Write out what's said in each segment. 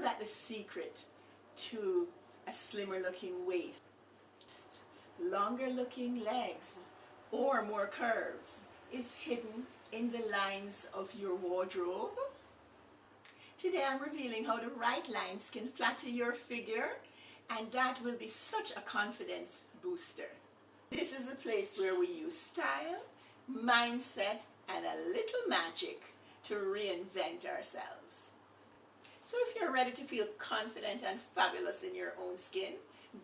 that the secret to a slimmer looking waist, longer looking legs, or more curves is hidden in the lines of your wardrobe? Today I'm revealing how the right lines can flatter your figure, and that will be such a confidence booster. This is a place where we use style, mindset, and a little magic to reinvent ourselves. So if you're ready to feel confident and fabulous in your own skin,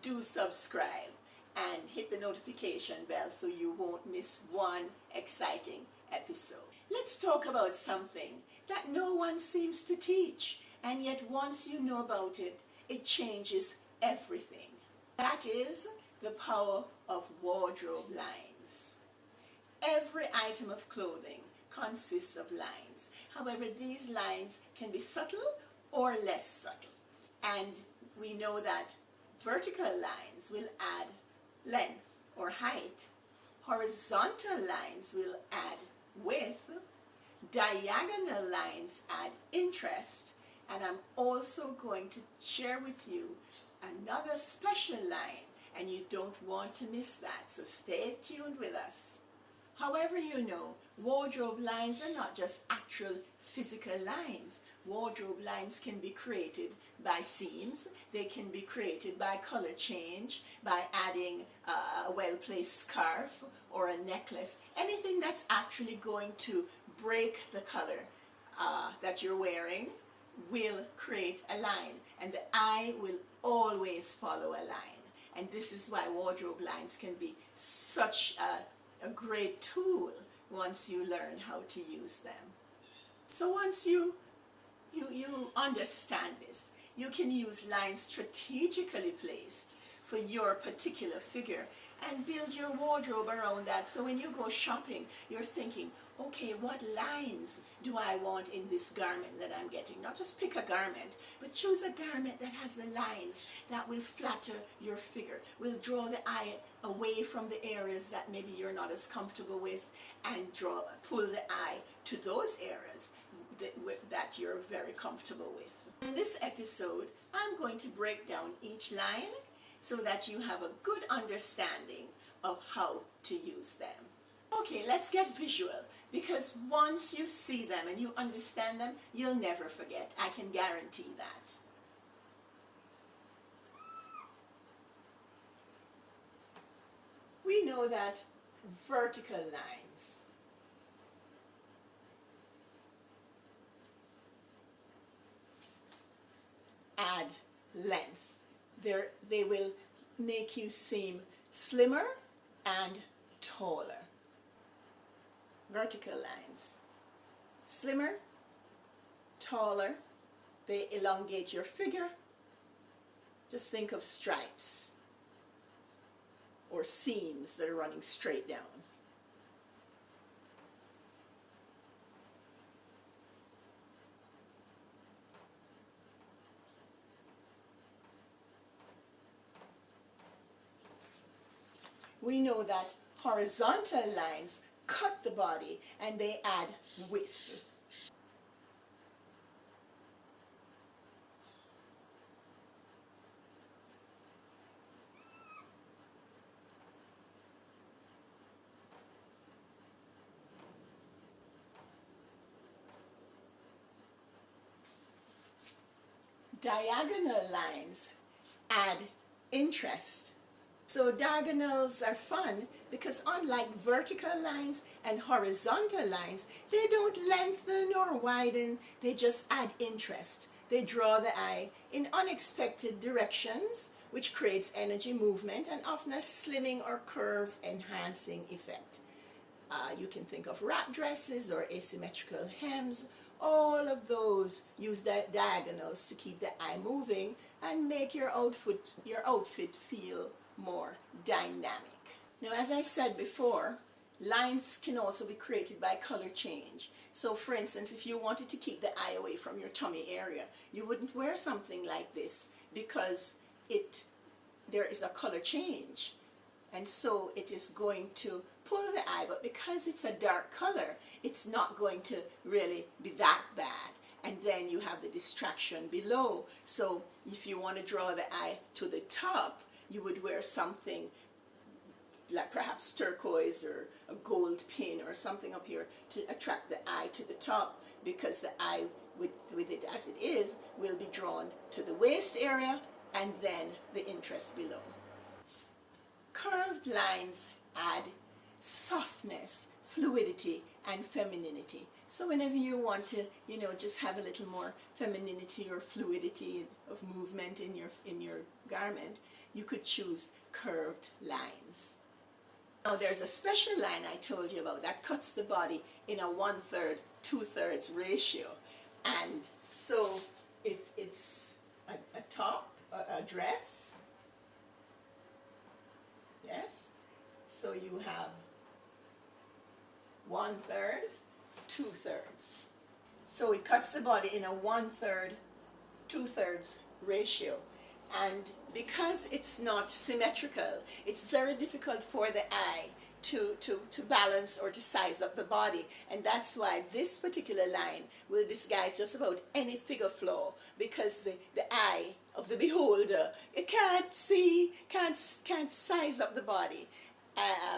do subscribe and hit the notification bell so you won't miss one exciting episode. Let's talk about something that no one seems to teach, and yet once you know about it, it changes everything. That is the power of wardrobe lines. Every item of clothing consists of lines. However, these lines can be subtle or less subtle. And we know that vertical lines will add length or height. Horizontal lines will add width. Diagonal lines add interest. And I'm also going to share with you another special line, and you don't want to miss that, so stay tuned with us. However, you know, wardrobe lines are not just actual physical lines. Wardrobe lines can be created by seams, they can be created by color change, by adding a well-placed scarf or a necklace, anything that's actually going to break the color that you're wearing will create a line, and the eye will always follow a line. And this is why wardrobe lines can be such a great tool once you learn how to use them. So once you understand this, you can use lines strategically placed for your particular figure and build your wardrobe around that. So when you go shopping, you're thinking, okay, what lines do I want in this garment that I'm getting? Not just pick a garment, but choose a garment that has the lines that will flatter your figure, will draw the eye away from the areas that maybe you're not as comfortable with, and pull the eye to those areas that you're very comfortable with. In this episode, I'm going to break down each line so that you have a good understanding of how to use them. Okay, let's get visual, because once you see them and you understand them, you'll never forget. I can guarantee that. We know that vertical lines add length. They will make you seem slimmer and taller. Vertical lines. Slimmer, taller, they elongate your figure. Just think of stripes or seams that are running straight down. We know that horizontal lines cut the body and they add width. Diagonal lines add interest. So diagonals are fun because unlike vertical lines and horizontal lines, they don't lengthen or widen, they just add interest. They draw the eye in unexpected directions, which creates energy movement and often a slimming or curve enhancing effect. You can think of wrap dresses or asymmetrical hems. All of those use diagonals to keep the eye moving and make your outfit feel more dynamic. Now, as I said before, lines can also be created by color change. So for instance, if you wanted to keep the eye away from your tummy area, you wouldn't wear something like this because there is a color change, and so it is going to pull the eye, but because it's a dark color, it's not going to really be that bad. and then you have the distraction below. So if you want to draw the eye to the top, you would wear something like perhaps turquoise or a gold pin or something up here to attract the eye to the top, because the eye with it as it is will be drawn to the waist area and then the interest below. Curved lines add softness, fluidity, and femininity. So whenever you want to, just have a little more femininity or fluidity of movement in your garment, you could choose curved lines. Now there's a special line I told you about that cuts the body in a 1/3, 2/3 ratio. And so if it's a top, a dress, yes, so you have 1/3, 2/3. So it cuts the body in a 1/3, 2/3 ratio. And because it's not symmetrical, it's very difficult for the eye to balance or to size up the body. And that's why this particular line will disguise just about any figure flaw, because the eye of the beholder, it can't size up the body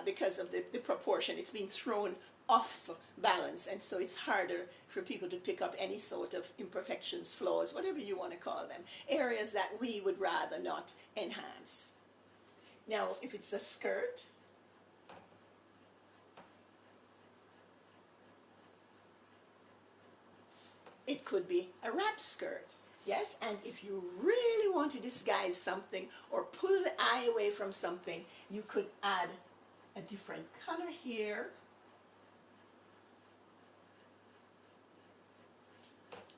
because of the proportion. It's been thrown off balance, and so it's harder for people to pick up any sort of imperfections, flaws, whatever you want to call them, areas that we would rather not enhance. Now if it's a skirt, it could be a wrap skirt. Yes, and if you really want to disguise something or pull the eye away from something, you could add a different color here.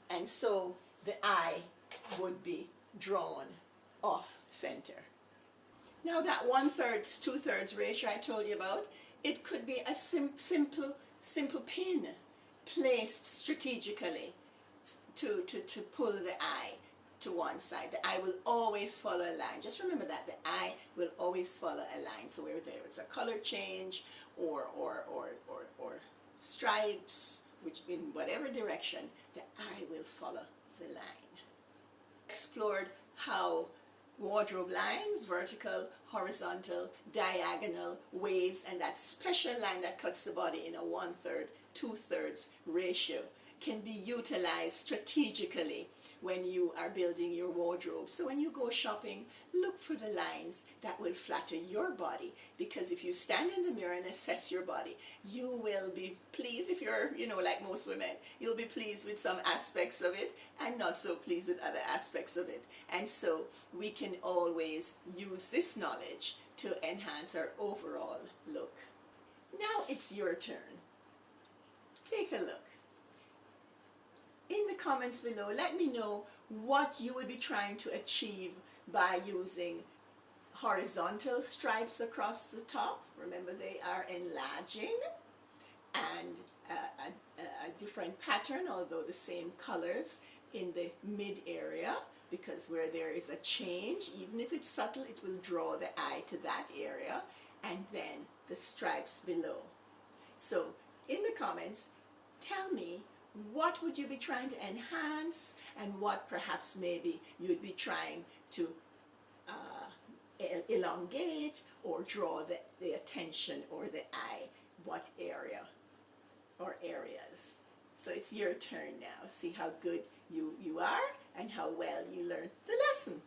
And so the eye would be drawn off center. Now that 1/3, 2/3 ratio I told you about, it could be a simple pin placed strategically to pull the eye to one side. The eye will always follow a line. Just remember that the eye will always follow a line. So where there is a color change or stripes, which in whatever direction, the eye will follow the line. Explored how wardrobe lines, vertical, horizontal, diagonal, waves, and that special line that cuts the body in a 1/3, 2/3 ratio can be utilized strategically when you are building your wardrobe. So when you go shopping, look for the lines that will flatter your body, because if you stand in the mirror and assess your body, you will be pleased. If you're, like most women, you'll be pleased with some aspects of it and not so pleased with other aspects of it. And so we can always use this knowledge to enhance our overall look. Now it's your turn. Take a look. In the comments below, let me know what you would be trying to achieve by using horizontal stripes across the top. Remember, they are enlarging, and a different pattern, although the same colors in the mid area, because where there is a change, even if it's subtle, it will draw the eye to that area, and then the stripes below. So in the comments, tell me, what would you be trying to enhance, and what perhaps maybe you would be trying to elongate or draw the attention or the eye, what area or areas. So it's your turn now. See how good you are and how well you learned the lesson.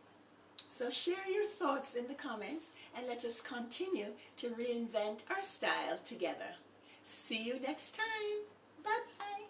So share your thoughts in the comments, and let us continue to reinvent our style together. See you next time. Bye-bye.